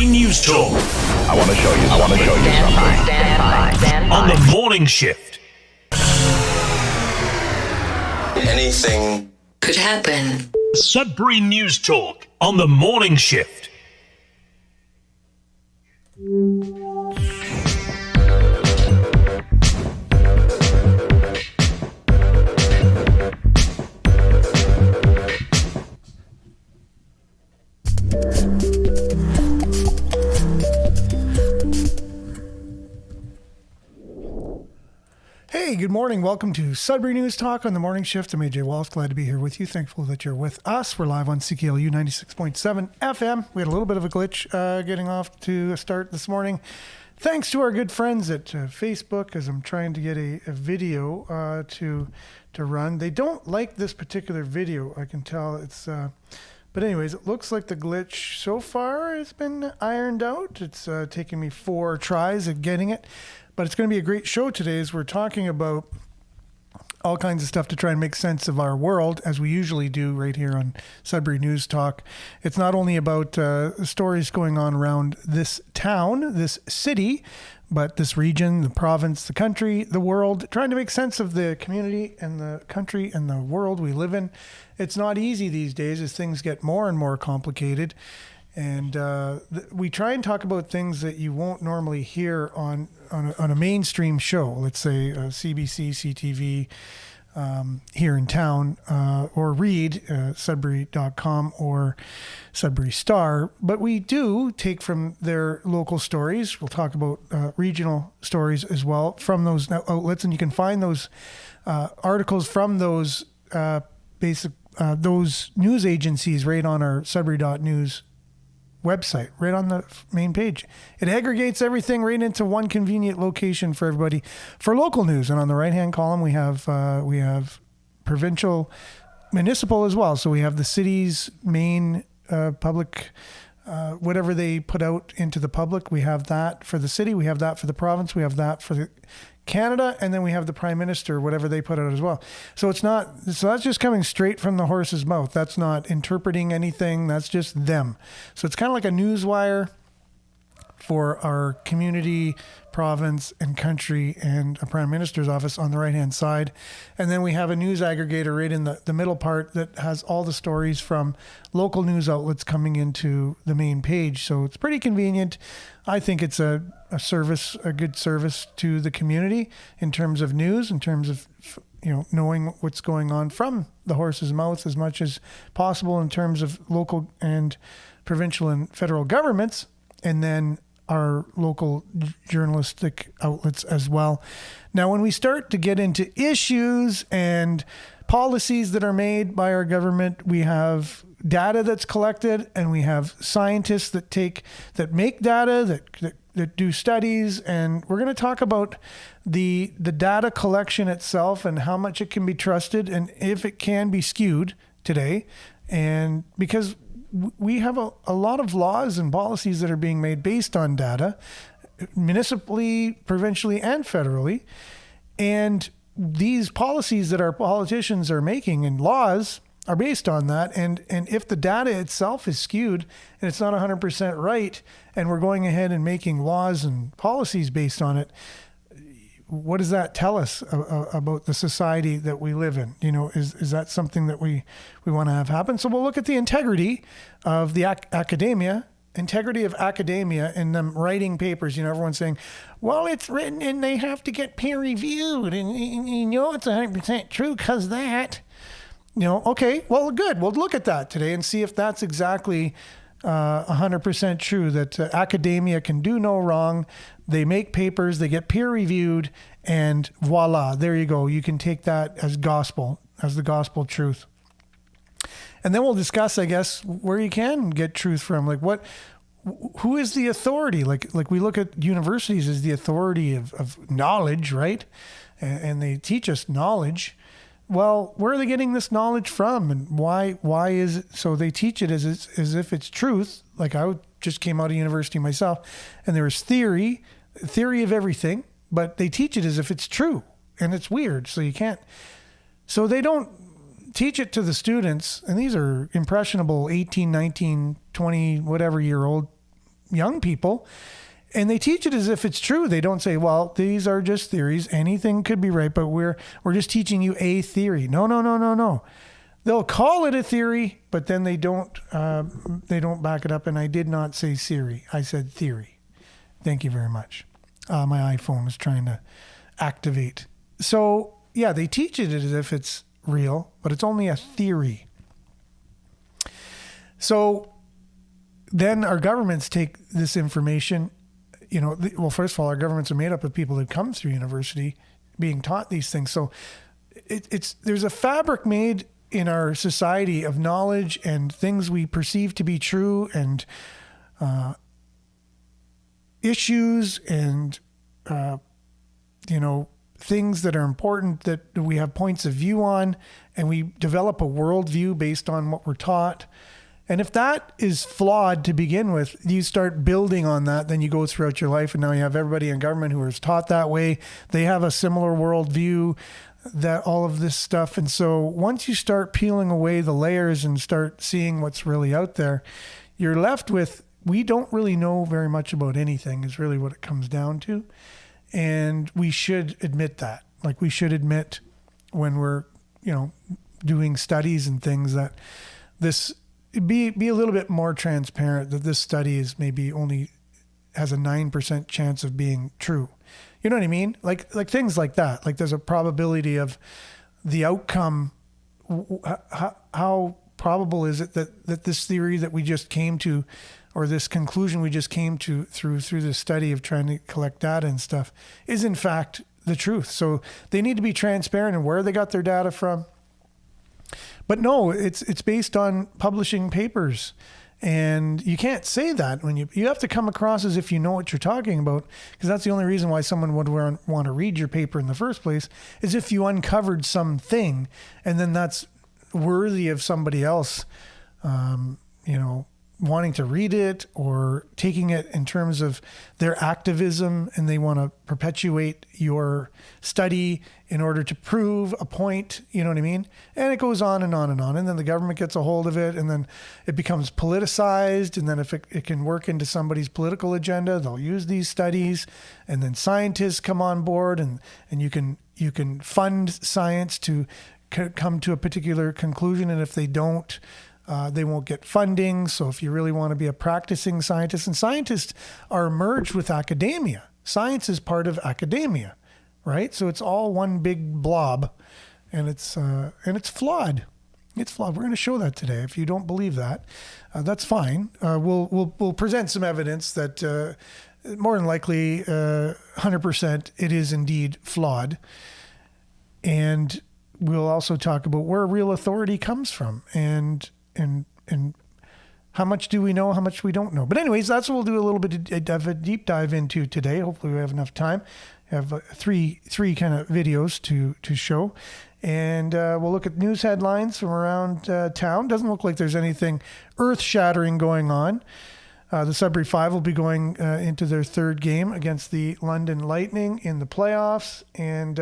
Sudbury News Talk. I want to show you something. Stand by. On the morning shift. Anything could happen. Sudbury News Talk on the morning shift. Hey, good morning. Welcome to Sudbury News Talk on the morning shift. I'm AJ Walsh. Glad to be here with you. Thankful that you're with us. We're live on CKLU 96.7 FM. We had a little bit of a glitch getting off to a start this morning. Thanks to our good friends at Facebook, as I'm trying to get a video to run. They don't like this particular video. I can tell it's... But anyways, it looks like the glitch so far has been ironed out. It's taken me 4 tries at getting it. But it's going to be a great show today as we're talking about all kinds of stuff to try and make sense of our world, as we usually do right here on Sudbury News Talk. It's not only about stories going on around this town, this city, but this region, the province, the country, the world, trying to make sense of the community and the country and the world we live in. It's not easy these days as things get more and more complicated. And we try and talk about things that you won't normally hear on a mainstream show, let's say CBC, CTV here in town, or read Sudbury.com or Sudbury Star. But we do take from their local stories. We'll talk about regional stories as well from those outlets, and you can find those articles from those those news agencies right on our Sudbury.news website, right on the main page. It aggregates everything right into one convenient location for everybody for local news. And on the right-hand column, we have provincial, municipal as well. So we have the city's main public, whatever they put out into the public. We have that for the city. We have that for the province. We have that for the Canada, and then we have the Prime Minister, whatever they put out as well. So that's just coming straight from the horse's mouth. That's not interpreting anything. That's just them. So it's kind of like a newswire for our community, province, and country, and a Prime Minister's office on the right-hand side. And then we have a news aggregator right in the middle part that has all the stories from local news outlets coming into the main page. So it's pretty convenient. I think it's a good service to the community in terms of news, in terms of knowing what's going on from the horse's mouth as much as possible in terms of local and provincial and federal governments, and then our local journalistic outlets as well. Now, when we start to get into issues and policies that are made by our government, we have data that's collected, and we have scientists that make data, that do studies, and we're going to talk about the data collection itself and how much it can be trusted and if it can be skewed today. And because we have a lot of laws and policies that are being made based on data, municipally, provincially, and federally. And these policies that our politicians are making and laws are based on that. And if the data itself is skewed and it's not 100% right, and we're going ahead and making laws and policies based on it, what does that tell us about the society that we live in? Is that something that we want to have happen? So we'll look at the integrity of the academia in them writing papers. Everyone's saying, well, it's written and they have to get peer reviewed, and it's 100% true because that. Okay, well, good. We'll look at that today and see if that's exactly 100% true, that academia can do no wrong. They make papers, they get peer reviewed, and voila, there you go. You can take that as gospel, as the gospel truth. And then we'll discuss, I guess, where you can get truth from. Like who is the authority? Like we look at universities as the authority of knowledge, right? And they teach us knowledge. Well, where are they getting this knowledge from, and why is it? So they teach it as if it's truth. Like I just came out of university myself, and there was theory of everything, but they teach it as if it's true, and it's weird. So you can't. So they don't teach it to the students, and these are impressionable 18, 19, 20, whatever year old young people, and they teach it as if it's true. They don't say, well, these are just theories. Anything could be right, but we're just teaching you a theory. No. They'll call it a theory, but then they don't back it up. And I did not say Siri. I said theory. Thank you very much. My iPhone was trying to activate. So yeah, they teach it as if it's real, but it's only a theory. So then our governments take this information, well, first of all, our governments are made up of people that come through university being taught these things. So there's a fabric made in our society of knowledge and things we perceive to be true, and issues and, things that are important that we have points of view on, and we develop a worldview based on what we're taught. And if that is flawed to begin with, you start building on that, then you go throughout your life, and now you have everybody in government who is taught that way. They have a similar worldview, that all of this stuff. And so once you start peeling away the layers and start seeing what's really out there, you're left with, we don't really know very much about anything is really what it comes down to. And we should admit that. Like, we should admit when we're, doing studies and things, that this be a little bit more transparent, that this study is maybe only has a 9% chance of being true. You know what I mean? Like things like that. Like, there's a probability of the outcome. How probable is it that this theory that we just came to, or this conclusion we just came to through the study of trying to collect data and stuff, is in fact the truth? So they need to be transparent in where they got their data from. But no, it's based on publishing papers. And you can't say that when you have to come across as if you know what you're talking about, because that's the only reason why someone would want to read your paper in the first place, is if you uncovered something, and then that's worthy of somebody else, wanting to read it or taking it in terms of their activism, and they want to perpetuate your study in order to prove a point, you know what I mean? And it goes on and on and on. And then the government gets a hold of it, and then it becomes politicized. And then if it can work into somebody's political agenda, they'll use these studies, and then scientists come on board, and you can fund science to come to a particular conclusion. And if they don't, they won't get funding. So if you really want to be a practicing scientist, and scientists are merged with academia. Science is part of academia, right? So it's all one big blob, and it's flawed. It's flawed. We're going to show that today. If you don't believe that, that's fine. We'll present some evidence that more than likely, 100%, it is indeed flawed. And we'll also talk about where real authority comes from, and how much do we know, how much we don't know. But anyways, that's what we'll do a little bit of a deep dive into today. Hopefully we have enough time. I have three kind of videos to show. And we'll look at news headlines from around town. Doesn't look like there's anything earth-shattering going on. The Sudbury Five will be going into their third game against the London Lightning in the playoffs. And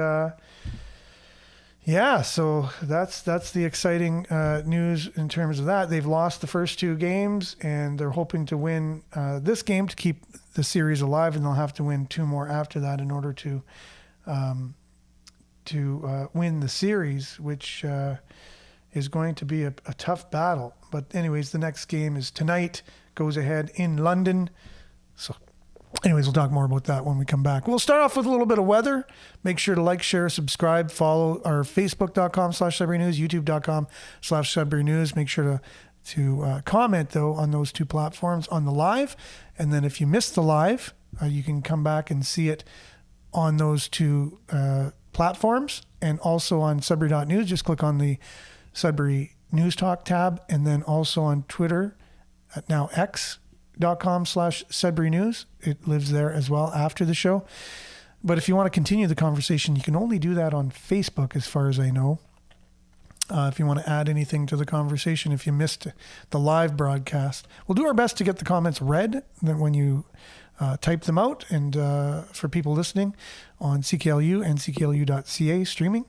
yeah, so that's the exciting news in terms of that. They've lost the first two games, and they're hoping to win this game to keep the series alive, and they'll have to win two more after that in order to win the series, which is going to be a tough battle. But anyways, the next game is tonight, goes ahead in London. So anyways, we'll talk more about that when we come back. We'll start off with a little bit of weather. Make sure to like, share, subscribe, follow our Facebook.com/Sudbury News, YouTube.com/Sudbury News. Make sure to comment, though, on those two platforms on the live. And then if you missed the live, you can come back and see it on those two platforms, and also on Sudbury.news. Just click on the Sudbury News Talk tab, and then also on Twitter, at now x.com/Sudbury News. It lives there as well after the show. But if you want to continue the conversation, you can only do that on Facebook, as far as I know. If you want to add anything to the conversation, if you missed the live broadcast, we'll do our best to get the comments read when you type them out, and for people listening on CKLU and CKLU.ca streaming.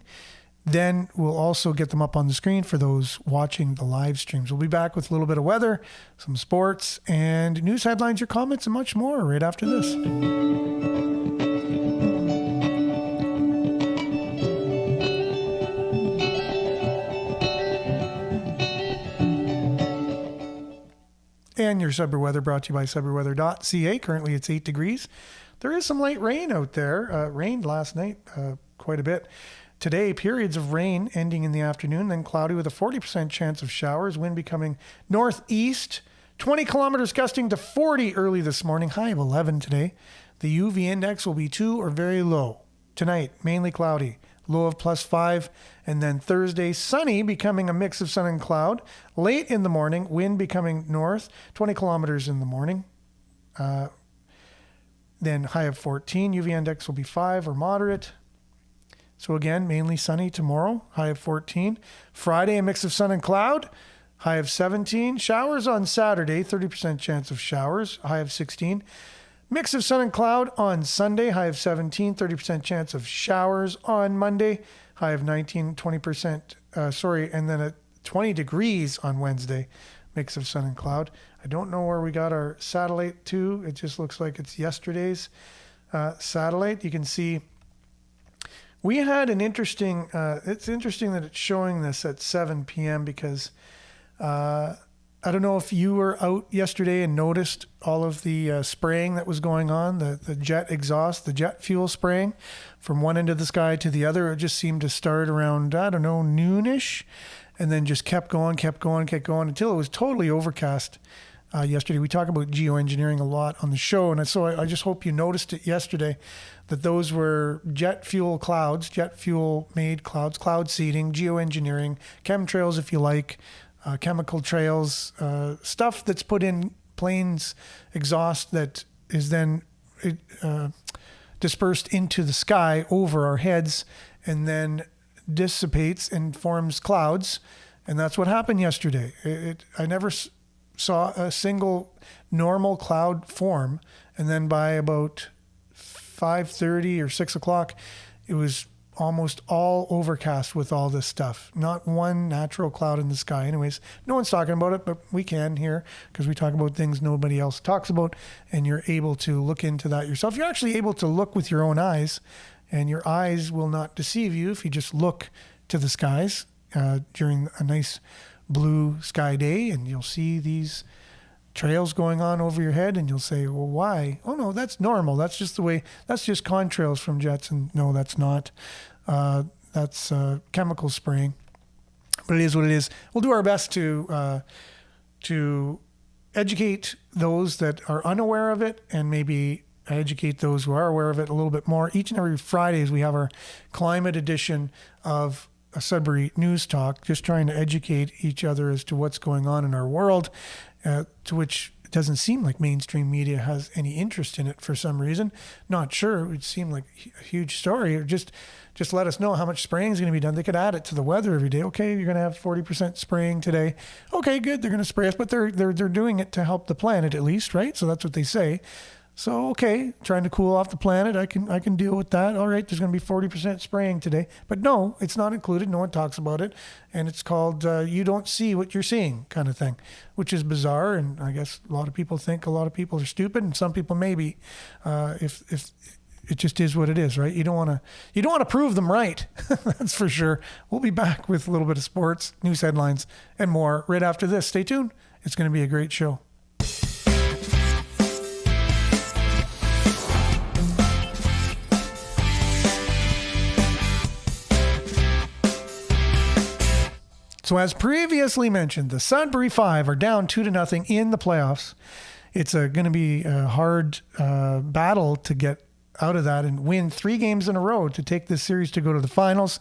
Then we'll also get them up on the screen for those watching the live streams. We'll be back with a little bit of weather, some sports, and news headlines, your comments, and much more right after this. And your Sudbury weather brought to you by SudburyWeather.ca. Currently it's 8 degrees. There is some light rain out there. Rained last night quite a bit. Today, periods of rain ending in the afternoon, then cloudy with a 40% chance of showers. Wind becoming northeast. 20 kilometers gusting to 40 early this morning. High of 11 today. The UV index will be 2 or very low. Tonight, mainly cloudy. Low of +5, and then Thursday, sunny, becoming a mix of sun and cloud. Late in the morning, wind becoming north, 20 kilometers in the morning. Then high of 14, UV index will be 5 or moderate. So again, mainly sunny tomorrow, high of 14. Friday, a mix of sun and cloud, high of 17. Showers on Saturday, 30% chance of showers, high of 16. Mix of sun and cloud on Sunday, high of 17, 30% chance of showers on Monday, high of 19, 20%, and then at 20 degrees on Wednesday, mix of sun and cloud. I don't know where we got our satellite to. It just looks like it's yesterday's satellite. You can see we had an interesting, it's interesting that it's showing this at 7 p.m. because I don't know if you were out yesterday and noticed all of the spraying that was going on, the jet exhaust, the jet fuel spraying from one end of the sky to the other. It just seemed to start around, I don't know, noonish, and then just kept going until it was totally overcast yesterday. We talk about geoengineering a lot on the show, and so I just hope you noticed it yesterday, that those were jet fuel clouds, jet fuel made clouds, cloud seeding, geoengineering, chemtrails if you like, chemical trails, stuff that's put in planes exhaust that is then dispersed into the sky over our heads and then dissipates and forms clouds. And that's what happened yesterday. I never saw a single normal cloud form. And then by about 5:30 or 6 o'clock, it was almost all overcast with all this stuff. Not one natural cloud in the sky. Anyways, no one's talking about it, but we can here because we talk about things nobody else talks about, and you're able to look into that yourself. You're actually able to look with your own eyes, and your eyes will not deceive you if you just look to the skies during a nice blue sky day, and you'll see these trails going on over your head, and you'll say, well, why? Oh no, that's normal. That's just the way, that's just contrails from jets. And no, that's not. That's chemical spraying, but it is what it is. We'll do our best to educate those that are unaware of it, and maybe educate those who are aware of it a little bit more. Each and every Fridays, we have our climate edition of a Sudbury News Talk, just trying to educate each other as to what's going on in our world, to which it doesn't seem like mainstream media has any interest in it for some reason. Not sure. It would seem like a huge story. Or just let us know how much spraying is going to be done. They could add it to the weather every day. Okay, you're going to have 40% spraying today. Okay, good. They're going to spray us, but they're doing it to help the planet at least, right? So that's what they say. So, okay, trying to cool off the planet, I can deal with that. All right, there's going to be 40% spraying today. But no, it's not included. No one talks about it. And it's called you don't see what you're seeing kind of thing, which is bizarre. And I guess a lot of people think a lot of people are stupid, and some people maybe, if it just is what it is, right? You don't want to prove them right. That's for sure. We'll be back with a little bit of sports, news headlines, and more right after this. Stay tuned. It's going to be a great show. So as previously mentioned, the Sudbury Five are down 2-0 in the playoffs. It's going to be a hard battle to get out of that and win 3 games in a row to take this series to go to the finals.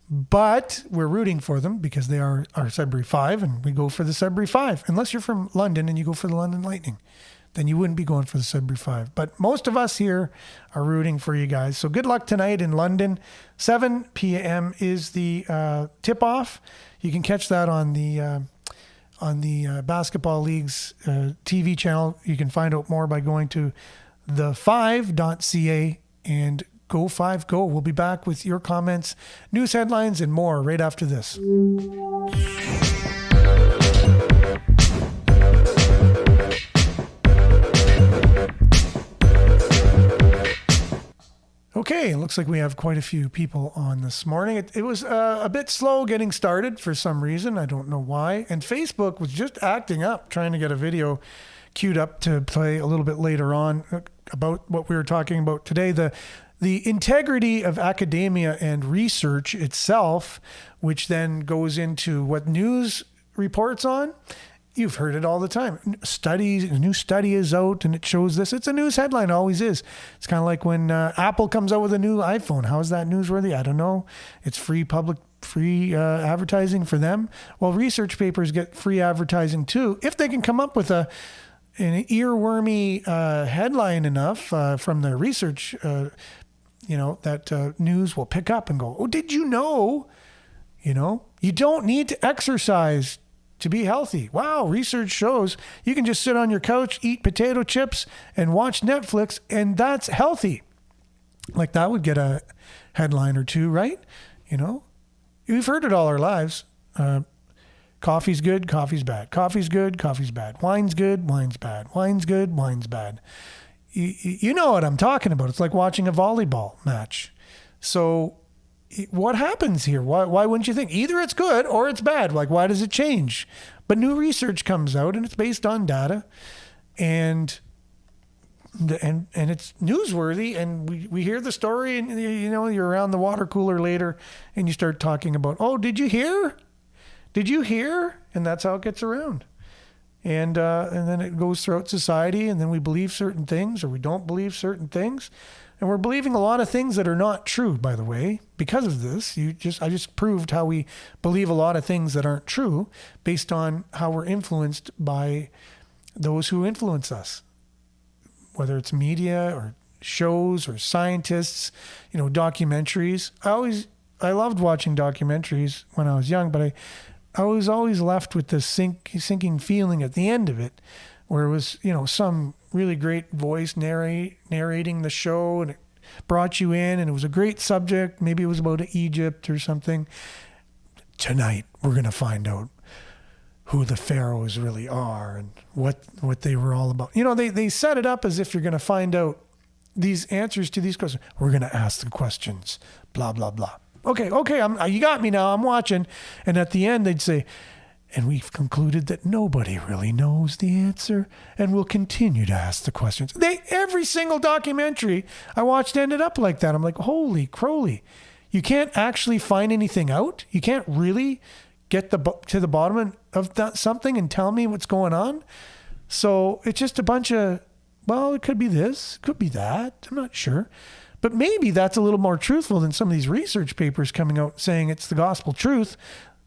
But we're rooting for them because they are our Sudbury Five, and we go for the Sudbury Five. Unless you're from London and you go for the London Lightning, then you wouldn't be going for the Sudbury Five. But most of us here are rooting for you guys. So good luck tonight in London. 7 p.m. is the tip-off. You can catch that on the Basketball League's TV channel. You can find out more by going to the5.ca and Go 5 Go. We'll be back with your comments, news headlines, and more right after this. Okay, it looks like we have quite a few people on this morning. It was a bit slow getting started for some reason. I don't know why. And Facebook was just acting up, trying to get a video queued up to play a little bit later on about what we were talking about today. The integrity of academia and research itself, which then goes into what news reports on. You've heard it all the time. A new study is out and it shows this. It's a news headline, always is. It's kind of like when Apple comes out with a new iPhone. How is that newsworthy? I don't know. It's free advertising for them. Well, research papers get free advertising too, if they can come up with an earwormy headline enough from their research, that news will pick up and go, oh, did you know? You don't need to exercise to be healthy. Wow, research shows you can just sit on your couch, eat potato chips, and watch Netflix, and that's healthy. Like that would get a headline or two, right? We've heard it all our lives. Coffee's good, coffee's bad. Coffee's good, coffee's bad. Wine's good, wine's bad. Wine's good, wine's bad. You know what I'm talking about. It's like watching a volleyball match. So what happens here? Why wouldn't you think either it's good or it's bad? Like, why does it change? But new research comes out and it's based on data and it's newsworthy, and we hear the story, and you're around the water cooler later and you start talking about, oh, did you hear? And that's how it gets around. And then it goes throughout society, and then we believe certain things or we don't believe certain things. And we're believing a lot of things that are not true, by the way, because of this. I just proved how we believe a lot of things that aren't true based on how we're influenced by those who influence us, whether it's media or shows or scientists, documentaries. I loved watching documentaries when I was young, but I was always left with this sinking feeling at the end of it, where it was, some really great voice narrating the show, and it brought you in, and it was a great subject. Maybe it was about Egypt or something. Tonight, we're going to find out who the pharaohs really are and what they were all about. They set it up as if you're going to find out these answers to these questions. We're going to ask the questions, blah, blah, blah. Okay, you got me now. I'm watching. And at the end, they'd say, and we've concluded that nobody really knows the answer, and we'll continue to ask the questions. Every single documentary I watched ended up like that. I'm like, holy crowley. You can't actually find anything out? You can't really get to the bottom of something and tell me what's going on? So it's just a bunch of, well, it could be this, it could be that. I'm not sure. But maybe that's a little more truthful than some of these research papers coming out saying it's the gospel truth.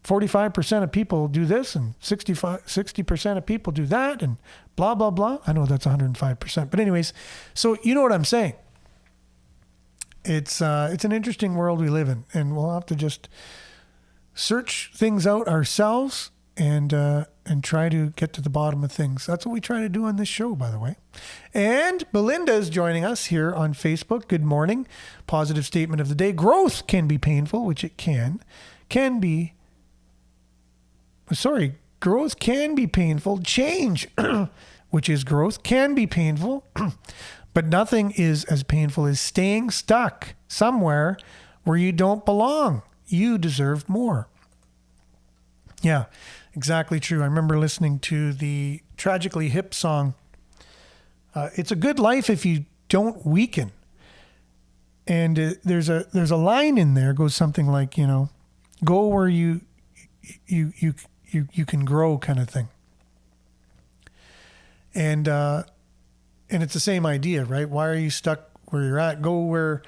45% of people do this and 60% of people do that and blah, blah, blah. I know that's 105%. But anyways, so you know what I'm saying. It's an interesting world we live in, and we'll have to just search things out ourselves and try to get to the bottom of things. That's what we try to do on this show, by the way. And Belinda is joining us here on Facebook. Good morning. Positive statement of the day. Growth can be painful, which it can be. Growth can be painful. Change, which is growth, can be painful. But nothing is as painful as staying stuck somewhere where you don't belong. You deserve more. Yeah, exactly true. I remember listening to the Tragically Hip song. It's a good life if you don't weaken. And there's a line in there, goes something like, go where you can grow, kind of thing. And it's the same idea, right? Why are you stuck where you're at? Go where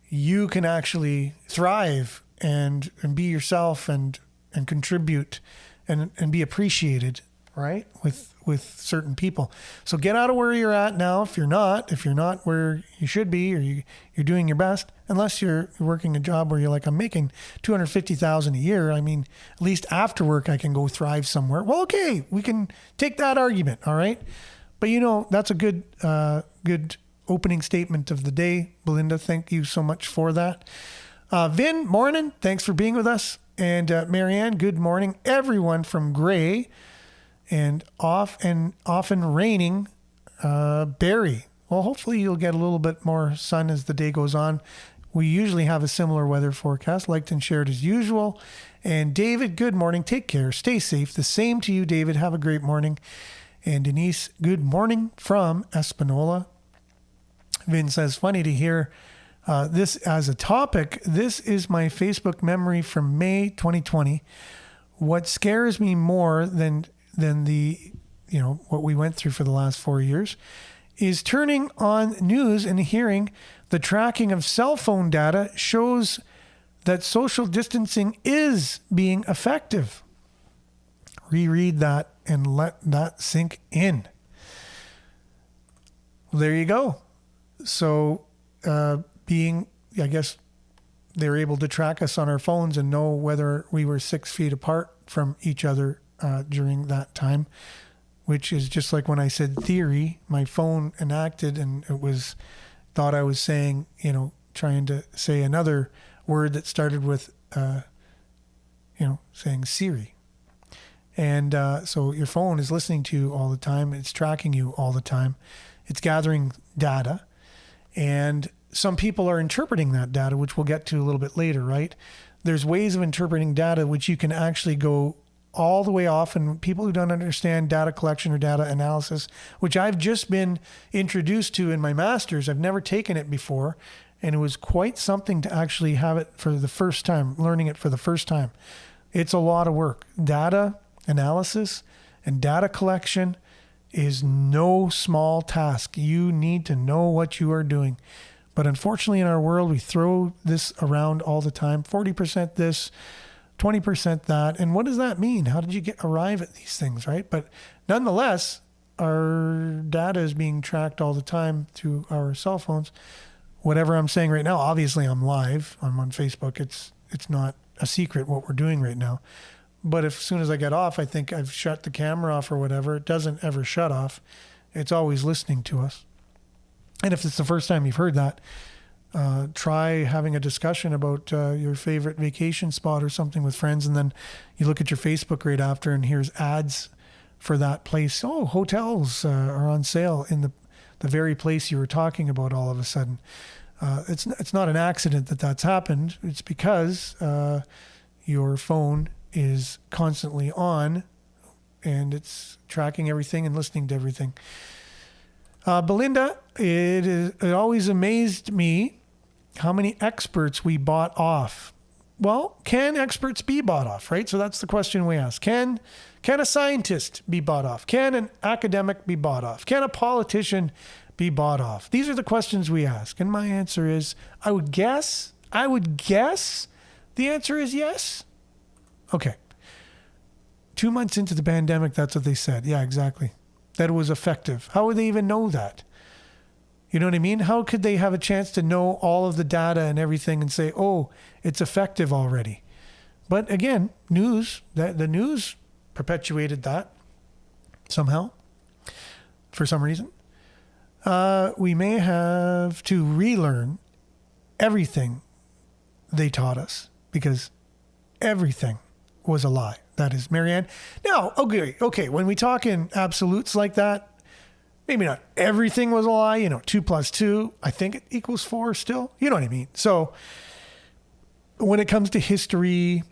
you can actually thrive and be yourself and contribute and be appreciated, right? With certain people. So get out of where you're at now. If you're not where you should be, or you're doing your best, unless you're working a job where you're like, I'm making $250,000 a year. I mean, at least after work, I can go thrive somewhere. Well, okay, we can take that argument. All right. But that's a good opening statement of the day. Belinda, thank you so much for that. Vin, morning. Thanks for being with us. And Marianne, good morning. Everyone from gray and often raining Barrie. Well, hopefully you'll get a little bit more sun as the day goes on. We usually have a similar weather forecast, liked and shared as usual. And David, good morning. Take care. Stay safe. The same to you, David. Have a great morning. And Denise, good morning from Espanola. Vin says, funny to hear this as a topic. This is my Facebook memory from May 2020. What scares me more than the, what we went through for the last 4 years is turning on news and hearing the tracking of cell phone data shows that social distancing is being effective. Reread that and let that sink in. There you go. So I guess they're able to track us on our phones and know whether we were 6 feet apart from each other during that time, which is just like when I said theory, my phone enacted and thought I was saying, trying to say another word that started with, saying Siri. And so your phone is listening to you all the time. It's tracking you all the time. It's gathering data. And some people are interpreting that data, which we'll get to a little bit later, right? There's ways of interpreting data which you can actually go all the way off. And people who don't understand data collection or data analysis, which I've just been introduced to in my master's, I've never taken it before. And it was quite something to actually have it for the first time, learning it for the first time. It's a lot of work. Data analysis and data collection is no small task. You need to know what you are doing. But unfortunately, in our world, we throw this around all the time. 40% this, 20% that. And what does that mean? How did you arrive at these things, right? But nonetheless, our data is being tracked all the time through our cell phones. Whatever I'm saying right now, obviously I'm live. I'm on Facebook. It's not a secret what we're doing right now. But as soon as I get off, I think I've shut the camera off or whatever. It doesn't ever shut off. It's always listening to us. And if it's the first time you've heard that, try having a discussion about your favorite vacation spot or something with friends. And then you look at your Facebook right after and here's ads for that place. Oh, hotels are on sale in the very place you were talking about all of a sudden. It's not an accident that that's happened. It's because your phone is constantly on and it's tracking everything and listening to everything. Belinda, it always amazed me how many experts we bought off. Well, can experts be bought off, right? So that's the question we ask. Can a scientist be bought off? Can an academic be bought off? Can a politician be bought off? These are the questions we ask. And my answer is, I would guess the answer is yes. Okay. 2 months into the pandemic, that's what they said. Yeah, exactly. That it was effective. How would they even know that? You know what I mean? How could they have a chance to know all of the data and everything and say, oh, it's effective already? But again, the news perpetuated that somehow, for some reason. We may have to relearn everything they taught us because everything was a lie. That is, Marianne. Now, okay, when we talk in absolutes like that, maybe not everything was a lie. 2 plus 2, I think it equals 4 still. You know what I mean? So when it comes to history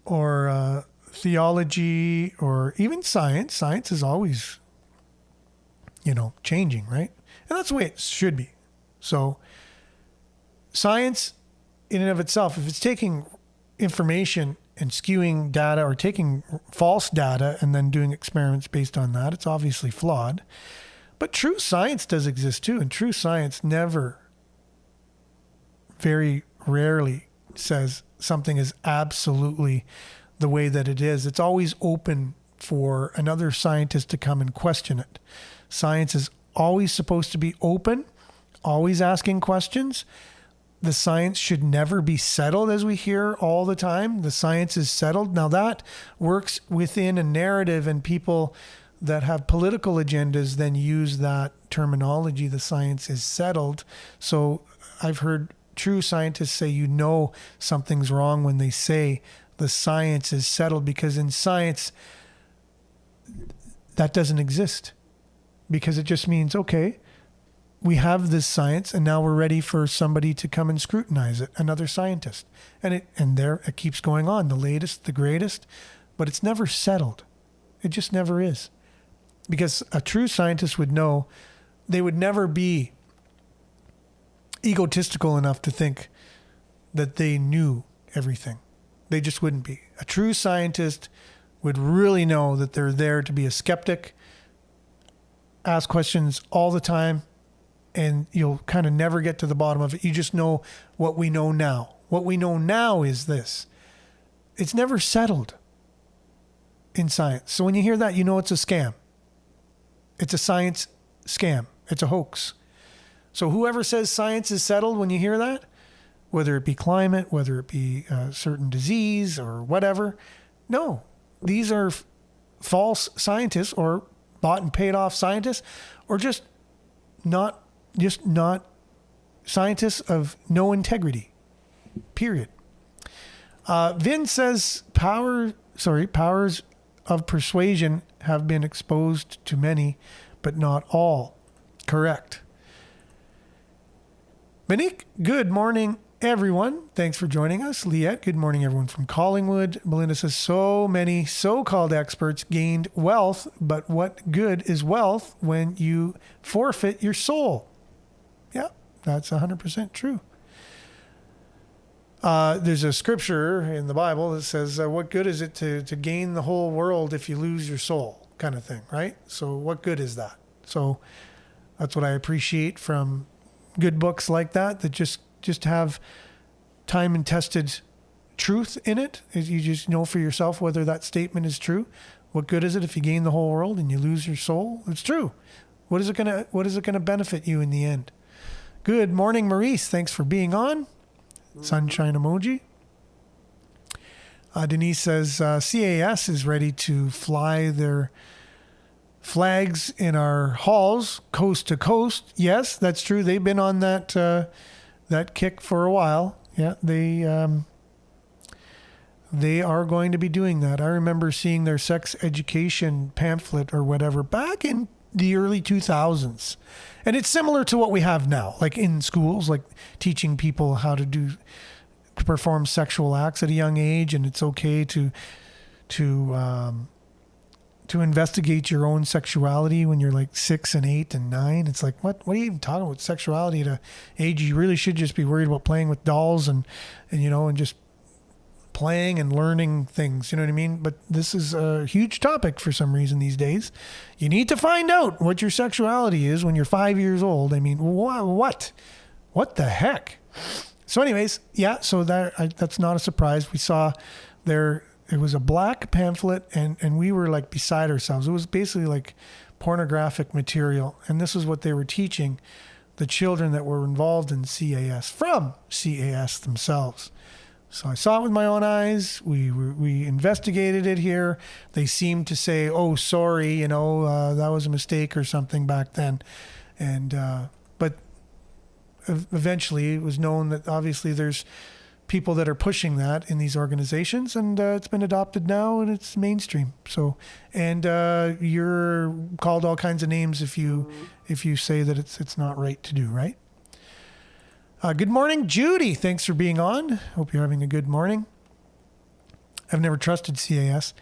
or theology or even science is always, changing, right? And that's the way it should be. So science in and of itself, if it's taking information and skewing data or taking false data and then doing experiments based on that, it's obviously flawed. But true science does exist too. And true science very rarely says something is absolutely the way that it is. It's always open for another scientist to come and question it. Science is always supposed to be open, always asking questions. The science should never be settled, as we hear all the time. The science is settled. Now that works within a narrative, and people that have political agendas then use that terminology, the science is settled. So I've heard true scientists say, something's wrong when they say the science is settled, because in science, that doesn't exist, because it just means, okay, we have this science and now we're ready for somebody to come and scrutinize it, another scientist. And it keeps going on, the latest, the greatest, but it's never settled. It just never is. Because a true scientist would know they would never be egotistical enough to think that they knew everything. They just wouldn't be. A true scientist would really know that they're there to be a skeptic, ask questions all the time, and you'll kind of never get to the bottom of it. You just know what we know now. What we know now is this. It's never settled in science. So when you hear that, you know it's a scam. It's a science scam. It's a hoax. So whoever says science is settled, when you hear that, whether it be climate, whether it be a certain disease or whatever, no, these are false scientists or bought and paid off scientists, or just not scientists of no integrity, period. Vin says powers of persuasion have been exposed to many, but not all. Correct. Monique, good morning, everyone. Thanks for joining us. Liette, good morning, everyone from Collingwood. Belinda says, so many so-called experts gained wealth, but what good is wealth when you forfeit your soul? Yeah, that's 100% true. There's a scripture in the Bible that says, what good is it to gain the whole world if you lose your soul, kind of thing, right? So what good is that? So that's what I appreciate from good books like that just have time and tested truth in it. You just know for yourself whether that statement is true. What good is it if you gain the whole world and you lose your soul? It's true. What is it gonna benefit you in the end? Good morning, Maurice. Thanks for being on. Sunshine emoji. Denise says CAS is ready to fly their flags in our halls, coast to coast. Yes, that's true. They've been on that kick for a while. Yeah, they are going to be doing that. I remember seeing their sex education pamphlet or whatever back in the early 2000s. And it's similar to what we have now, like in schools, like teaching people how to perform sexual acts at a young age, and it's okay to investigate your own sexuality when you're like 6 and 8 and 9. It's like, what are you even talking about sexuality at an age you really should just be worried about playing with dolls and just playing and learning things, you know what I mean? But this is a huge topic for some reason these days. You need to find out what your sexuality is when you're 5 years old. I mean, what the heck? So anyways, yeah, so that's not a surprise. We saw it was a black pamphlet and we were like beside ourselves. It was basically like pornographic material. And this is what they were teaching the children that were involved in CAS from CAS themselves. So I saw it with my own eyes. We investigated it here. They seemed to say, "Oh, sorry, that was a mistake or something back then," but eventually it was known that obviously there's people that are pushing that in these organizations, and it's been adopted now and it's mainstream. So, and you're called all kinds of names if you say that it's not right to do, right? Good morning, Judy. Thanks for being on. Hope you're having a good morning. I've never trusted CAS.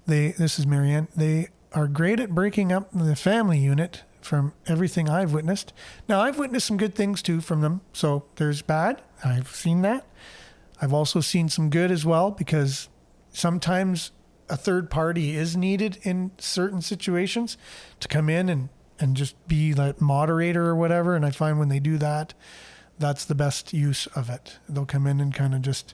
This is Marianne. They are great at breaking up the family unit from everything I've witnessed. Now, I've witnessed some good things too from them. So there's bad. I've seen that. I've also seen some good as well, because sometimes a third party is needed in certain situations to come in and just be like moderator or whatever. And I find when they do that, that's the best use of it. They'll come in and kind of just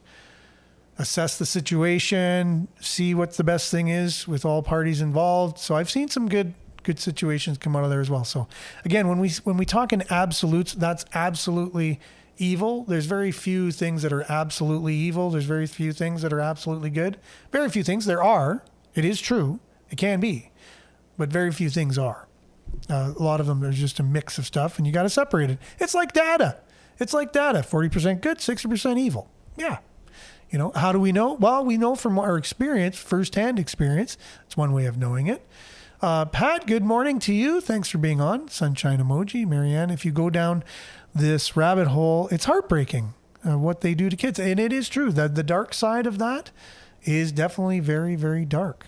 assess the situation, see what the best thing is with all parties involved. So I've seen some good situations come out of there as well. So again, when we talk in absolutes, that's absolutely evil. There's very few things that are absolutely evil. There's very few things that are absolutely good. Very few things. There are. It is true. It can be. But very few things are. A lot of them are just a mix of stuff, and you got to separate it. It's like data. 40% good, 60% evil. Yeah. How do we know? Well, we know from our experience, firsthand experience. It's one way of knowing it. Pat, good morning to you. Thanks for being on. Sunshine emoji. Marianne, if you go down this rabbit hole, it's heartbreaking what they do to kids. And it is true that the dark side of that is definitely very, very dark.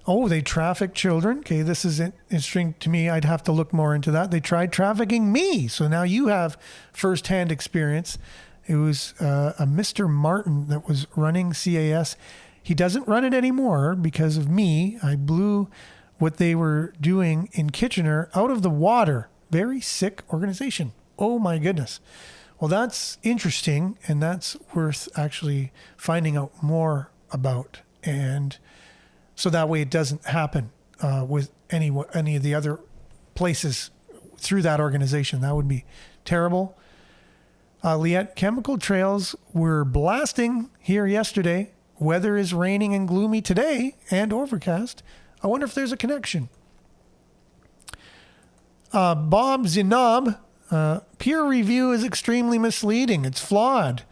Oh, they traffic children. Okay, this is interesting to me. I'd have to look more into that. They tried trafficking me. So now you have firsthand experience. It was a Mr. Martin that was running CAS. He doesn't run it anymore because of me. I blew what they were doing in Kitchener out of the water. Very sick organization. Oh my goodness. Well, that's interesting, and that's worth actually finding out more about. And so that way it doesn't happen with any of the other places through that organization. That would be terrible. Liette, chemical trails were blasting here yesterday. Weather is raining and gloomy today and overcast. I wonder if there's a connection. Bob Zinab, peer review is extremely misleading. It's flawed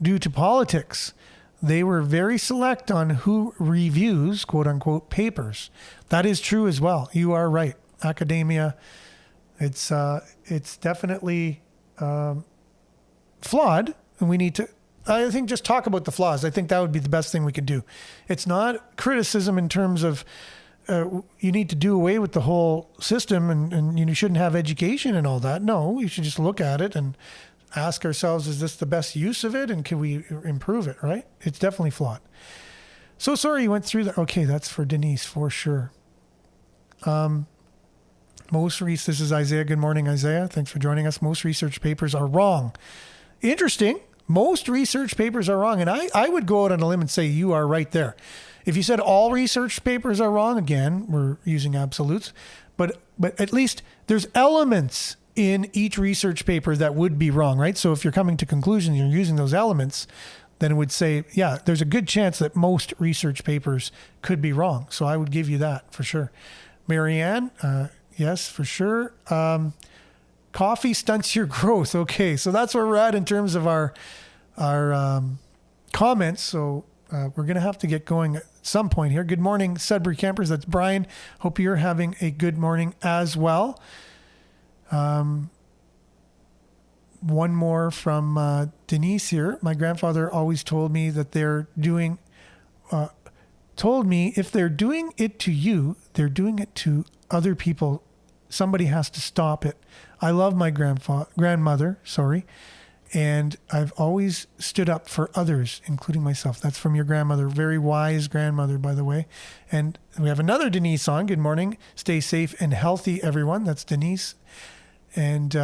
due to politics. They were very select on who reviews, quote unquote, papers. That is true as well. You are right. Academia, it's definitely flawed, and we need to, I think, just talk about the flaws. I think that would be the best thing we could do. It's not criticism in terms of you need to do away with the whole system and you shouldn't have education and all that. No, we should just look at it and ask ourselves, is this the best use of it, and can we improve it, right? It's definitely flawed. So sorry you went through that. Okay, that's for Denise for sure. This is Isaiah. Good morning, Isaiah. Thanks for joining us. Most research papers are wrong. Interesting. Most research papers are wrong. And I would go out on a limb and say you are right there. If you said all research papers are wrong, again, we're using absolutes, but at least there's elements in each research paper that would be wrong, right? So if you're coming to conclusions, you're using those elements, then it would say, yeah, there's a good chance that most research papers could be wrong. So I would give you that for sure. Marianne, yes, for sure. Coffee stunts your growth. Okay, so that's where we're at in terms of our comments. So we're going to have to get going at some point here. Good morning, Sudbury campers. That's Brian. Hope you're having a good morning as well. One more from Denise here. My grandfather always told me that told me if they're doing it to you, they're doing it to other people. Somebody has to stop it. I love my grandmother, and I've always stood up for others, including myself. That's from your grandmother. Very wise grandmother, by the way. And we have another Denise on. Good morning. Stay safe and healthy, everyone. That's Denise. And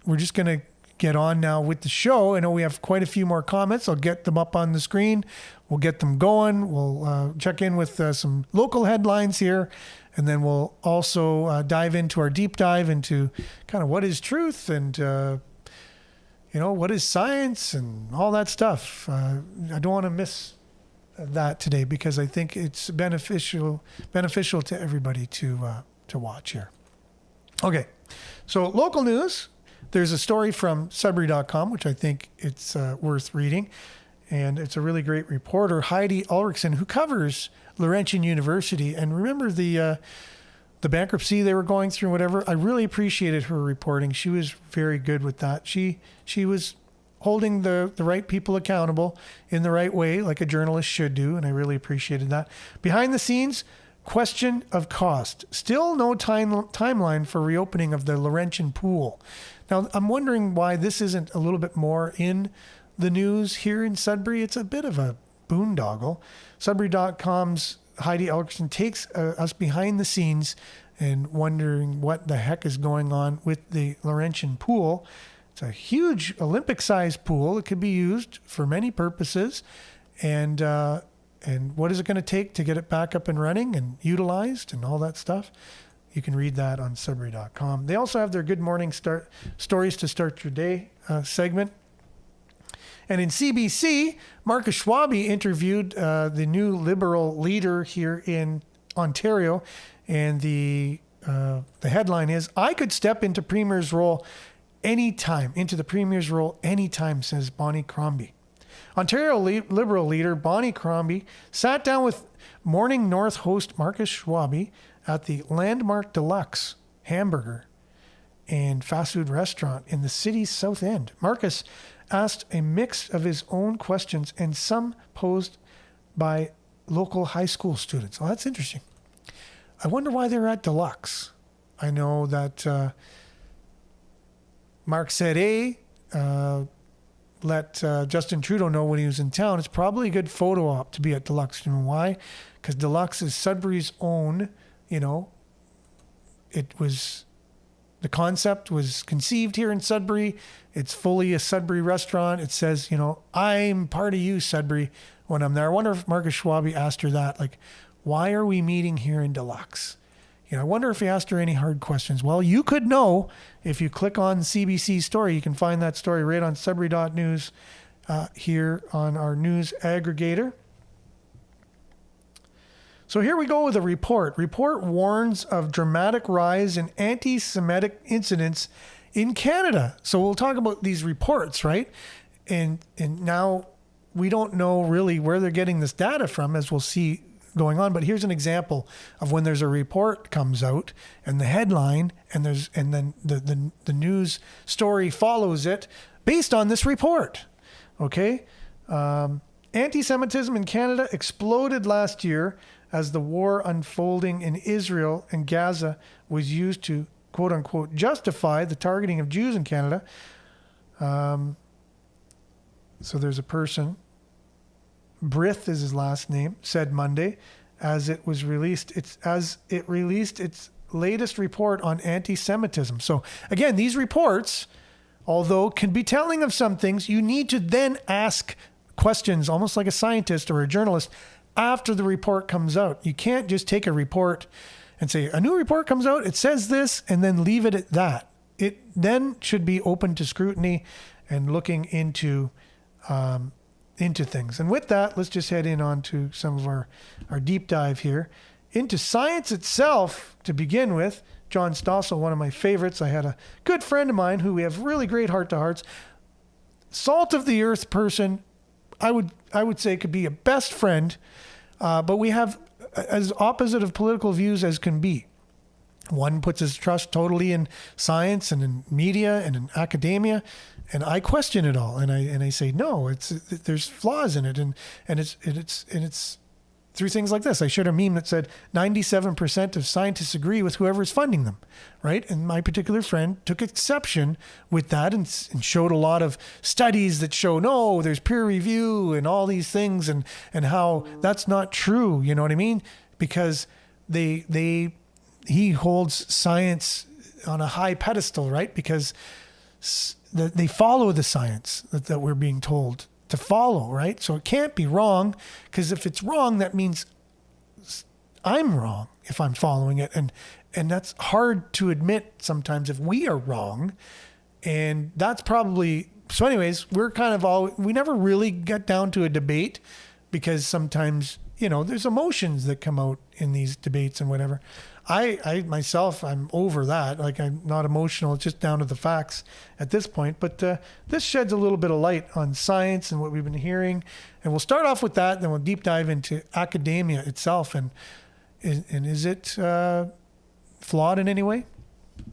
we're just going to get on now with the show. I know we have quite a few more comments. I'll get them up on the screen. We'll get them going. We'll check in with some local headlines here. And then we'll also dive into our deep dive into kind of what is truth and, what is science and all that stuff. I don't want to miss that today because I think it's beneficial to everybody to watch here. Okay, so local news. There's a story from Sudbury.com, which I think it's worth reading. And it's a really great reporter, Heidi Ulrichsen, who covers Laurentian University. And remember the bankruptcy they were going through, whatever. I really appreciated her reporting. She was very good with that. She was holding the right people accountable in the right way, like a journalist should do. And I really appreciated that. Behind the scenes, question of cost. Still no timeline for reopening of the Laurentian pool. Now, I'm wondering why this isn't a little bit more in the news here in Sudbury. It's a bit of a boondoggle. Sudbury.com's Heidi Elkerson takes us behind the scenes and wondering what the heck is going on with the Laurentian pool. It's a huge Olympic-sized pool. It could be used for many purposes. And what is it going to take to get it back up and running and utilized and all that stuff? You can read that on Sudbury.com. They also have their Good Morning Stories to Start Your Day segment. And in CBC, Marcus Schwabe interviewed the new Liberal leader here in Ontario, and the headline is, "I could step into Premier's role anytime," says Bonnie Crombie. Ontario Liberal leader Bonnie Crombie sat down with Morning North host Marcus Schwabe at the Landmark Deluxe hamburger and fast food restaurant in the city's South End. Marcus asked a mix of his own questions and some posed by local high school students. Well, that's interesting. I wonder why they're at Deluxe. I know that Mark said let Justin Trudeau know when he was in town. It's probably a good photo op to be at Deluxe. You know why? Because Deluxe is Sudbury's own, the concept was conceived here in Sudbury. It's fully a Sudbury restaurant. It says, I'm part of you, Sudbury, when I'm there. I wonder if Marcus Schwabe asked her that, like, why are we meeting here in Deluxe? I wonder if he asked her any hard questions. Well, you could know if you click on CBC's story. You can find that story right on Sudbury.news here on our news aggregator. So here we go with a report. Report warns of dramatic rise in anti-Semitic incidents in Canada. So we'll talk about these reports, right? And now we don't know really where they're getting this data from, as we'll see going on. But here's an example of when there's a report comes out and the headline and then the news story follows it based on this report. Okay. Anti-Semitism in Canada exploded last year as the war unfolding in Israel and Gaza was used to, quote unquote, justify the targeting of Jews in Canada. So there's a person, Brith is his last name, said Monday, as it released its latest report on anti-Semitism. So again, these reports, although can be telling of some things, you need to then ask questions, almost like a scientist or a journalist, after the report comes out. You can't just take a report and say, a new report comes out, it says this, and then leave it at that. It then should be open to scrutiny and looking into things. And with that, let's just head in on to some of our deep dive here into science itself. To begin with, John Stossel, one of my favorites. I had a good friend of mine who we have really great heart-to-hearts. Salt of the earth person, I would say could be a best friend, but we have as opposite of political views as can be. One puts his trust totally in science and in media and in academia, and I question it all. And I say no, there's flaws in it, and it's through things like this. I shared a meme that said 97% of scientists agree with whoever's funding them, right? And my particular friend took exception with that and showed a lot of studies that show, no, there's peer review and all these things, and how that's not true. You know what I mean? Because he holds science on a high pedestal, right? Because they follow the science that we're being told to follow, right? So it can't be wrong, because if it's wrong, that means I'm wrong if I'm following it. And that's hard to admit sometimes if we are wrong. And that's probably, so anyways, we never really get down to a debate, because sometimes, there's emotions that come out in these debates and whatever. I myself, I'm over that. Like, I'm not emotional. It's just down to the facts at this point. But this sheds a little bit of light on science and what we've been hearing. And we'll start off with that, then we'll deep dive into academia itself. And is it flawed in any way?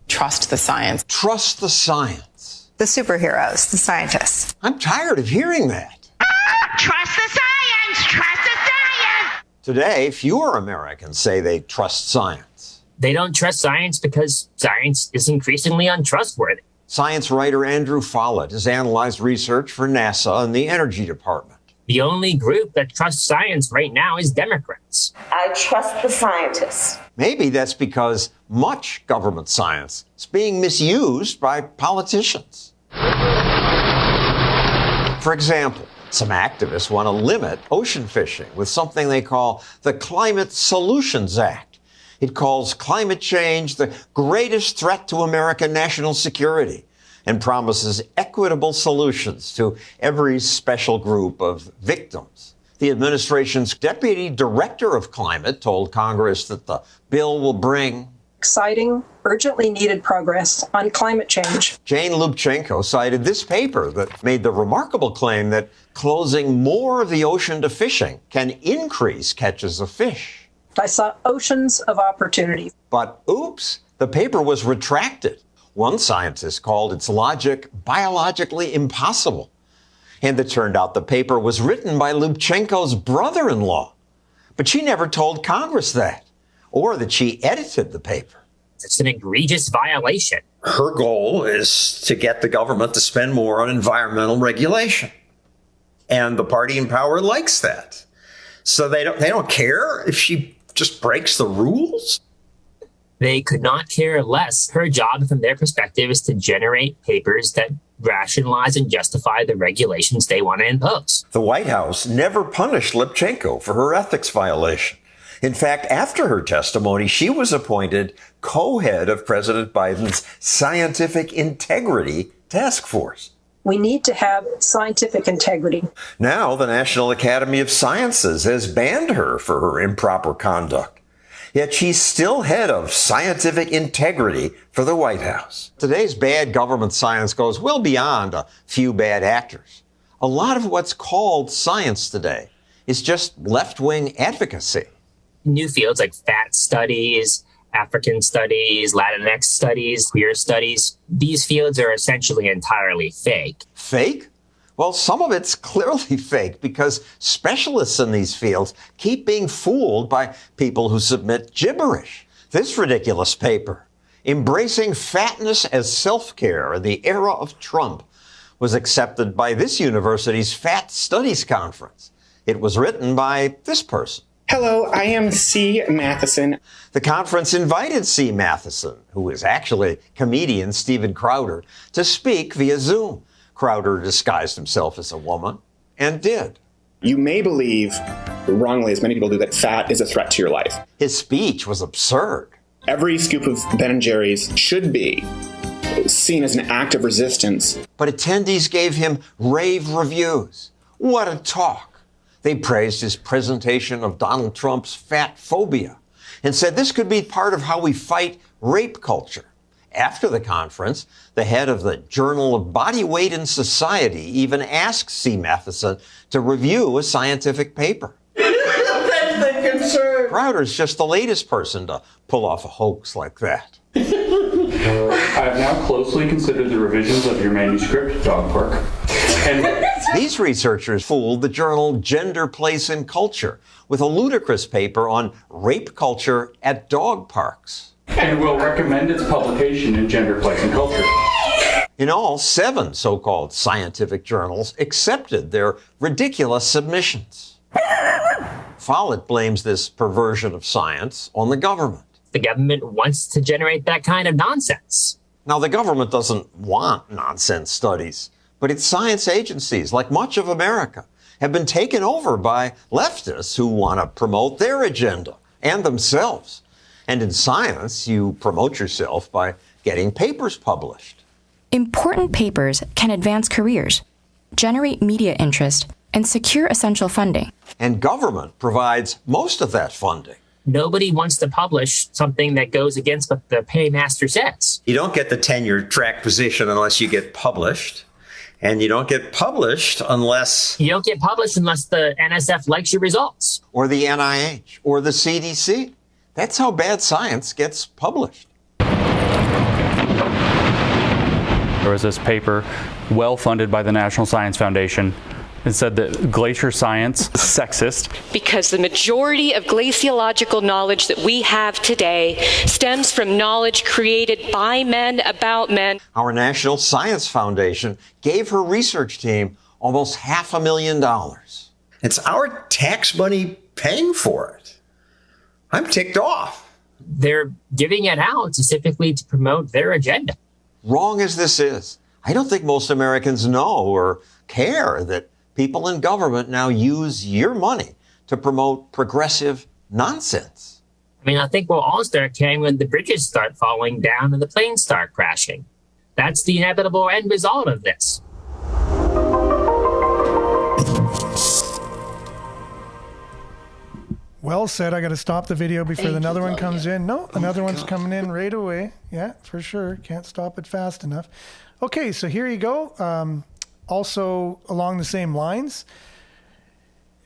Trust the science. Trust the science. The superheroes, the scientists. I'm tired of hearing that. Trust the science! Trust the science! Today, fewer Americans say they trust science. They don't trust science because science is increasingly untrustworthy. Science writer Andrew Follett has analyzed research for NASA and the Energy Department. The only group that trusts science right now is Democrats. I trust the scientists. Maybe that's because much government science is being misused by politicians. For example, some activists want to limit ocean fishing with something they call the Climate Solutions Act. It calls climate change the greatest threat to American national security and promises equitable solutions to every special group of victims. The administration's deputy director of climate told Congress that the bill will bring Exciting, urgently needed progress on climate change. Jane Lubchenco cited this paper that made the remarkable claim that closing more of the ocean to fishing can increase catches of fish. I saw oceans of opportunity. But oops, the paper was retracted. One scientist called its logic biologically impossible. And it turned out the paper was written by Lubchenco's brother-in-law. But she never told Congress that, or that she edited the paper. It's an egregious violation. Her goal is to get the government to spend more on environmental regulation. And the party in power likes that. So they don't care if she just breaks the rules. They could not care less. Her job, from their perspective, is to generate papers that rationalize and justify the regulations they want to impose. The White House never punished Lubchenco for her ethics violation. In fact, after her testimony, she was appointed co-head of President Biden's Scientific Integrity Task Force. We need to have scientific integrity. Now, the National Academy of Sciences has banned her for her improper conduct. Yet she's still head of scientific integrity for the White House. Today's bad government science goes well beyond a few bad actors. A lot of what's called science today is just left-wing advocacy. New fields like fat studies, African studies, Latinx studies, queer studies, these fields are essentially entirely fake. Fake? Well, some of it's clearly fake because specialists in these fields keep being fooled by people who submit gibberish. This ridiculous paper, Embracing Fatness as Self-Care in the Era of Trump, was accepted by this university's Fat Studies Conference. It was written by this person. Hello, I am C. Matheson. The conference invited C. Matheson, who is actually comedian Steven Crowder, to speak via Zoom. Crowder disguised himself as a woman and did. You may believe, wrongly as many people do, that fat is a threat to your life. His speech was absurd. Every scoop of Ben & Jerry's should be seen as an act of resistance. But attendees gave him rave reviews. What a talk. They praised his presentation of Donald Trump's fat phobia and said this could be part of how we fight rape culture. After the conference, the head of the Journal of Body Weight and Society even asked C. Matheson to review a scientific paper. Crowder's just the latest person to pull off a hoax like that. I have now closely considered the revisions of your manuscript, Dog Park. And these researchers fooled the journal Gender, Place, and Culture with a ludicrous paper on rape culture at dog parks. And will recommend its publication in Gender, Place, and Culture. In all, 7 so-called scientific journals accepted their ridiculous submissions. Follett blames this perversion of science on the government. The government wants to generate that kind of nonsense. Now, the government doesn't want nonsense studies, but its science agencies, like much of America, have been taken over by leftists who want to promote their agenda and themselves. And in science, you promote yourself by getting papers published. Important papers can advance careers, generate media interest, and secure essential funding. And government provides most of that funding. Nobody wants to publish something that goes against what the paymaster says. You don't get the tenure track position unless you get published. And you don't get published unless... You don't get published unless the NSF likes your results. Or the NIH, or the CDC. That's how bad science gets published. there was this paper well funded by the National Science Foundation. It said that glacier science is sexist. Because the majority of glaciological knowledge that we have today stems from knowledge created by men about men. Our National Science Foundation gave her research team almost $500,000. It's our tax money paying for it. I'm ticked off. They're giving it out specifically to promote their agenda. Wrong as this is, I don't think most Americans know or care that people in government now use your money to promote progressive nonsense. I mean, I think we'll all start caring when the bridges start falling down and the planes start crashing. That's the inevitable end result of this. Well said. I got to stop the video before another one comes in. No, another one's coming in right away. Yeah, for sure. Can't stop it fast enough. Okay, so here you go. Also along the same lines,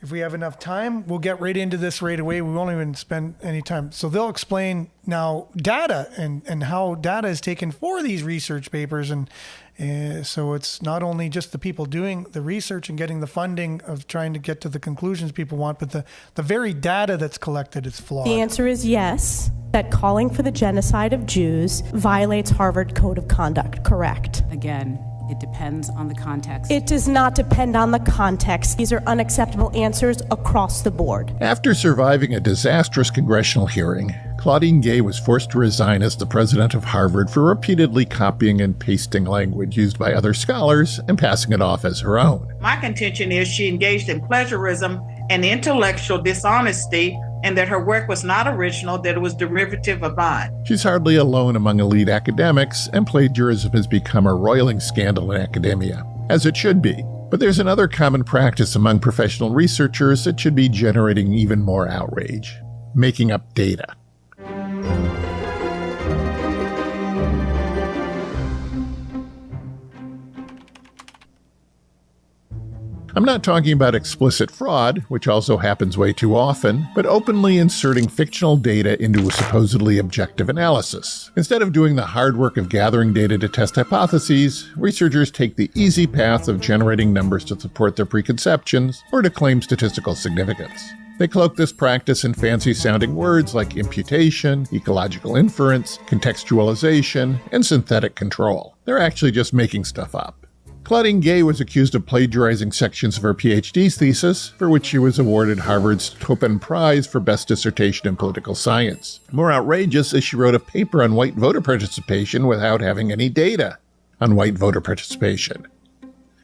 if we have enough time, we'll get right into this right away. We won't even spend any time. So they'll explain now data and how data is taken for these research papers. And so it's not only just the people doing the research and getting the funding of trying to get to the conclusions people want, but the very data that's collected is flawed. The answer is yes, that calling for the genocide of Jews violates Harvard Code of Conduct. Correct. Again, it depends on the context. It does not depend on the context. These are unacceptable answers across the board. After surviving a disastrous congressional hearing, Claudine Gay was forced to resign as the president of Harvard for repeatedly copying and pasting language used by other scholars and passing it off as her own. My contention is she engaged in plagiarism and intellectual dishonesty, and that her work was not original, that it was derivative of mine. She's hardly alone among elite academics, and plagiarism has become a roiling scandal in academia, as it should be. But there's another common practice among professional researchers that should be generating even more outrage: making up data. I'm not talking about explicit fraud, which also happens way too often, but openly inserting fictional data into a supposedly objective analysis. Instead of doing the hard work of gathering data to test hypotheses, researchers take the easy path of generating numbers to support their preconceptions or to claim statistical significance. They cloak this practice in fancy-sounding words like imputation, ecological inference, contextualization, and synthetic control. They're actually just making stuff up. Claudine Gay was accused of plagiarizing sections of her PhD thesis, for which she was awarded Harvard's Topin Prize for Best Dissertation in Political Science. More outrageous is she wrote a paper on white voter participation without having any data on white voter participation.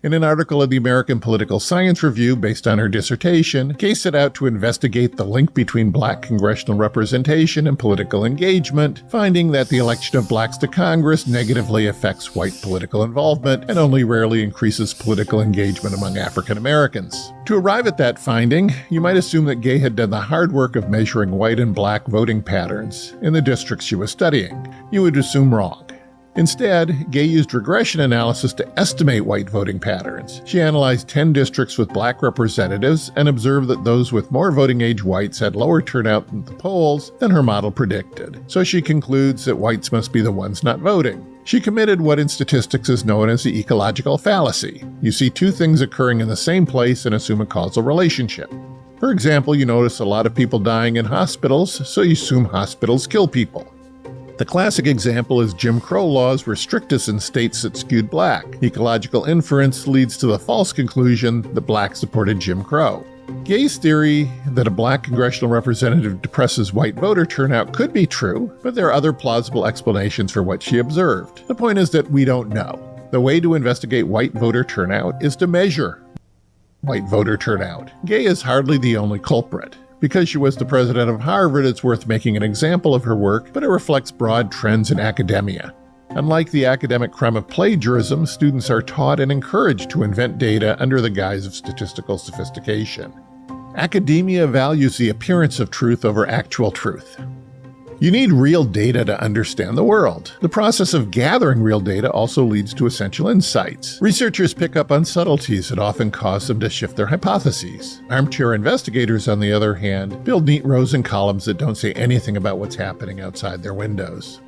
In an article in the American Political Science Review based on her dissertation, Gay set out to investigate the link between black congressional representation and political engagement, finding that the election of blacks to Congress negatively affects white political involvement and only rarely increases political engagement among African Americans. To arrive at that finding, you might assume that Gay had done the hard work of measuring white and black voting patterns in the districts she was studying. You would assume wrong. Instead, Gay used regression analysis to estimate white voting patterns. She analyzed 10 districts with black representatives and observed that those with more voting age whites had lower turnout at the polls than her model predicted. So she concludes that whites must be the ones not voting. She committed what in statistics is known as the ecological fallacy. You see two things occurring in the same place and assume a causal relationship. For example, you notice a lot of people dying in hospitals, so you assume hospitals kill people. The classic example is Jim Crow laws were strictest in states that skewed black. Ecological inference leads to the false conclusion that blacks supported Jim Crow. Gay's theory that a black congressional representative depresses white voter turnout could be true, but there are other plausible explanations for what she observed. The point is that we don't know. The way to investigate white voter turnout is to measure white voter turnout. Gay is hardly the only culprit. Because she was the president of Harvard, it's worth making an example of her work, but it reflects broad trends in academia. Unlike the academic crime of plagiarism, students are taught and encouraged to invent data under the guise of statistical sophistication. Academia values the appearance of truth over actual truth. You need real data to understand the world. The process of gathering real data also leads to essential insights. Researchers pick up on subtleties that often cause them to shift their hypotheses. Armchair investigators, on the other hand, build neat rows and columns that don't say anything about what's happening outside their windows.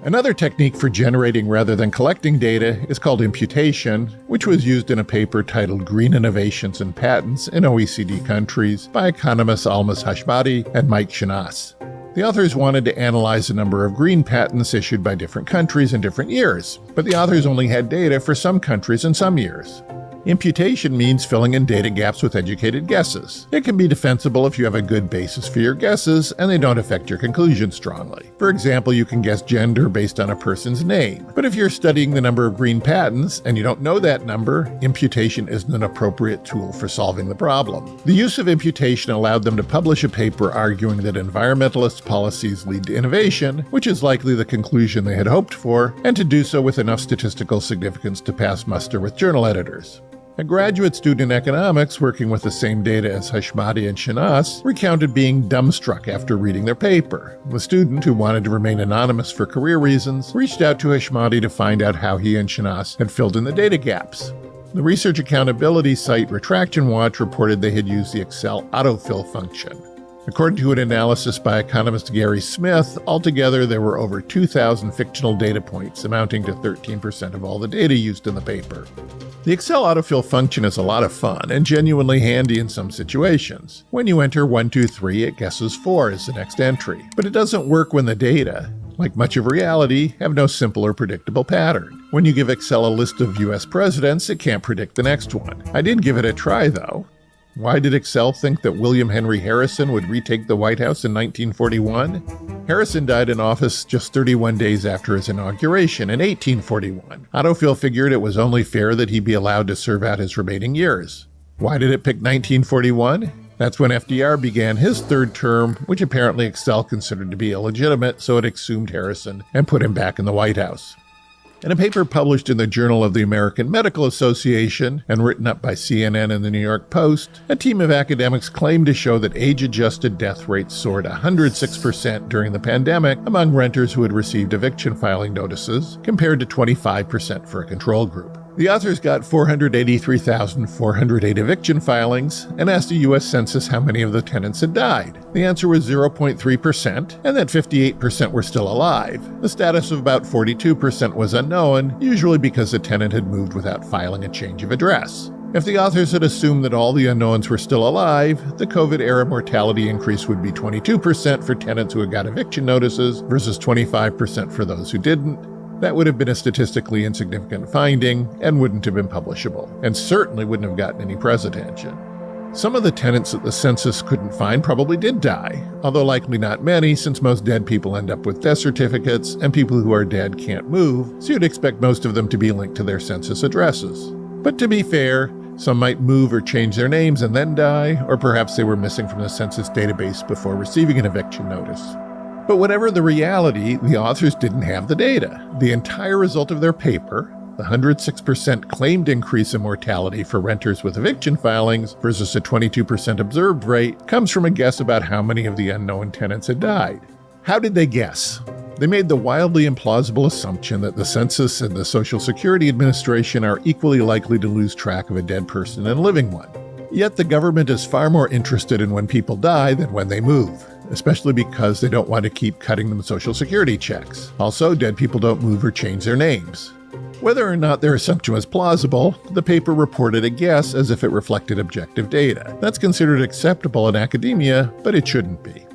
Another technique for generating rather than collecting data is called imputation, which was used in a paper titled Green Innovations and Patents in OECD Countries by economists Almas Hashmati and Mike Shanas. The authors wanted to analyze the number of green patents issued by different countries in different years, but the authors only had data for some countries and some years. Imputation means filling in data gaps with educated guesses. It can be defensible if you have a good basis for your guesses and they don't affect your conclusion strongly. For example, you can guess gender based on a person's name. But if you're studying the number of green patents and you don't know that number, imputation isn't an appropriate tool for solving the problem. The use of imputation allowed them to publish a paper arguing that environmentalist policies lead to innovation, which is likely the conclusion they had hoped for, and to do so with enough statistical significance to pass muster with journal editors. A graduate student in economics working with the same data as Hashmati and Shinas recounted being dumbstruck after reading their paper. The student, who wanted to remain anonymous for career reasons, reached out to Hashmati to find out how he and Shinas had filled in the data gaps. The research accountability site Retraction Watch reported they had used the Excel autofill function. According to an analysis by economist Gary Smith, altogether there were over 2,000 fictional data points, amounting to 13% of all the data used in the paper. The Excel autofill function is a lot of fun and genuinely handy in some situations. When you enter 123, it guesses 4 as the next entry, but it doesn't work when the data, like much of reality, have no simple or predictable pattern. When you give Excel a list of US presidents, it can't predict the next one. I did give it a try, though. Why did Excel think that William Henry Harrison would retake the White House in 1941? Harrison died in office just 31 days after his inauguration in 1841. Autofill figured it was only fair that he be allowed to serve out his remaining years. Why did it pick 1941? That's when FDR began his third term, which apparently Excel considered to be illegitimate, so it exhumed Harrison and put him back in the White House. In a paper published in the Journal of the American Medical Association and written up by CNN and the New York Post, a team of academics claimed to show that age-adjusted death rates soared 106% during the pandemic among renters who had received eviction filing notices, compared to 25% for a control group. The authors got 483,408 eviction filings and asked the U.S. Census how many of the tenants had died. The answer was 0.3%, and that 58% were still alive. The status of about 42% was unknown, usually because the tenant had moved without filing a change of address. If the authors had assumed that all the unknowns were still alive, the COVID-era mortality increase would be 22% for tenants who had got eviction notices versus 25% for those who didn't. That would have been a statistically insignificant finding and wouldn't have been publishable, and certainly wouldn't have gotten any press attention. Some of the tenants that the census couldn't find probably did die, although likely not many, since most dead people end up with death certificates, and people who are dead can't move, so you'd expect most of them to be linked to their census addresses. But to be fair, some might move or change their names and then die, or perhaps they were missing from the census database before receiving an eviction notice. But whatever the reality, the authors didn't have the data. The entire result of their paper, the 106% claimed increase in mortality for renters with eviction filings versus a 22% observed rate, comes from a guess about how many of the unknown tenants had died. How did they guess? They made the wildly implausible assumption that the census and the Social Security Administration are equally likely to lose track of a dead person than a living one. Yet the government is far more interested in when people die than when they move, especially because they don't want to keep cutting them Social Security checks. Also, dead people don't move or change their names. Whether or not their assumption was plausible, the paper reported a guess as if it reflected objective data. That's considered acceptable in academia, but it shouldn't be.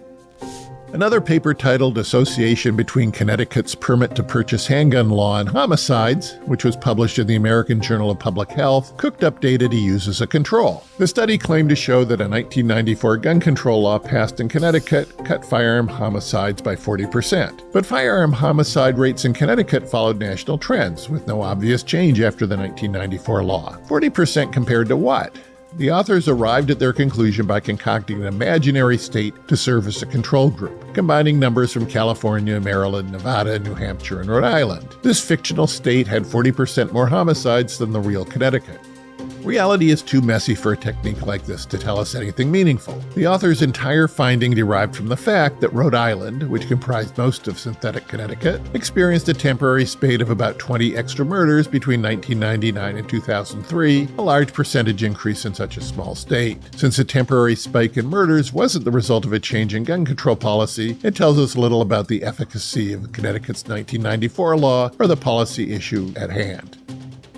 Another paper titled Association Between Connecticut's Permit to Purchase Handgun Law and Homicides, which was published in the American Journal of Public Health, cooked up data to use as a control. The study claimed to show that a 1994 gun control law passed in Connecticut cut firearm homicides by 40%. But firearm homicide rates in Connecticut followed national trends, with no obvious change after the 1994 law. 40% compared to what? The authors arrived at their conclusion by concocting an imaginary state to serve as a control group, combining numbers from California, Maryland, Nevada, New Hampshire, and Rhode Island. This fictional state had 40% more homicides than the real Connecticut. Reality is too messy for a technique like this to tell us anything meaningful. The author's entire finding derived from the fact that Rhode Island, which comprised most of synthetic Connecticut, experienced a temporary spate of about 20 extra murders between 1999 and 2003, a large percentage increase in such a small state. Since a temporary spike in murders wasn't the result of a change in gun control policy, it tells us little about the efficacy of Connecticut's 1994 law or the policy issue at hand.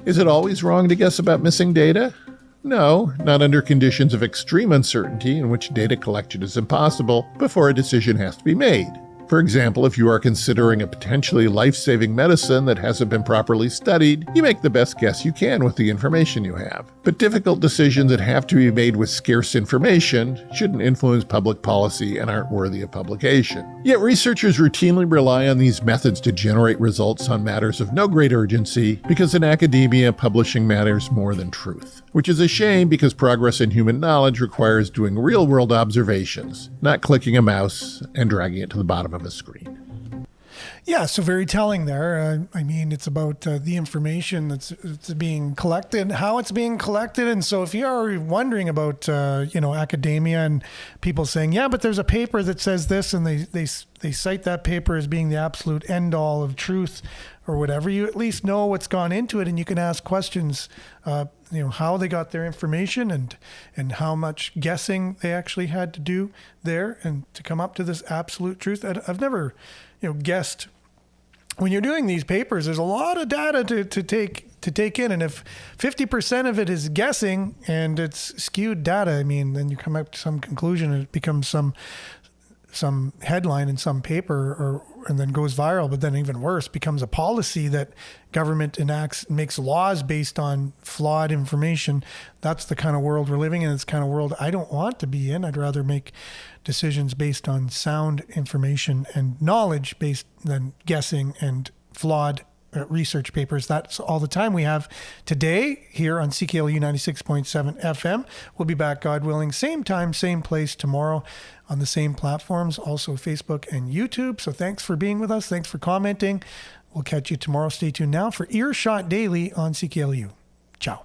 Is it always wrong to guess about missing data? No, not under conditions of extreme uncertainty in which data collection is impossible before a decision has to be made. For example, if you are considering a potentially life-saving medicine that hasn't been properly studied, you make the best guess you can with the information you have. But difficult decisions that have to be made with scarce information shouldn't influence public policy and aren't worthy of publication. Yet researchers routinely rely on these methods to generate results on matters of no great urgency because in academia, publishing matters more than truth. Which is a shame because progress in human knowledge requires doing real-world observations, not clicking a mouse and dragging it to the bottom of a screen. Yeah, so very telling there. I mean, it's about the information that's being collected, how it's being collected. And so if you're wondering about, academia and people saying, yeah, but there's a paper that says this, and they cite that paper as being the absolute end all of truth or whatever, you at least know what's gone into it, and you can ask questions, how they got their information and how much guessing they actually had to do there and to come up to this absolute truth. I've never, guessed. When you're doing these papers, there's a lot of data to take in, and if 50% of it is guessing and it's skewed data, I mean, then you come up to some conclusion and it becomes some headline in some paper and then goes viral, but then even worse, becomes a policy that government enacts, makes laws based on flawed information. That's the kind of world we're living in. It's the kind of world I don't want to be in. I'd rather make decisions based on sound information and knowledge based than guessing and flawed research papers. That's all the time we have today here on CKLU 96.7 FM. We'll be back, God willing, same time, same place tomorrow on the same platforms, also Facebook and YouTube. So thanks for being with us. Thanks for commenting. We'll catch you tomorrow. Stay tuned now for Earshot Daily on CKLU. Ciao.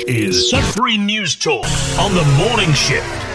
This is Sudbury News Talk on the morning shift.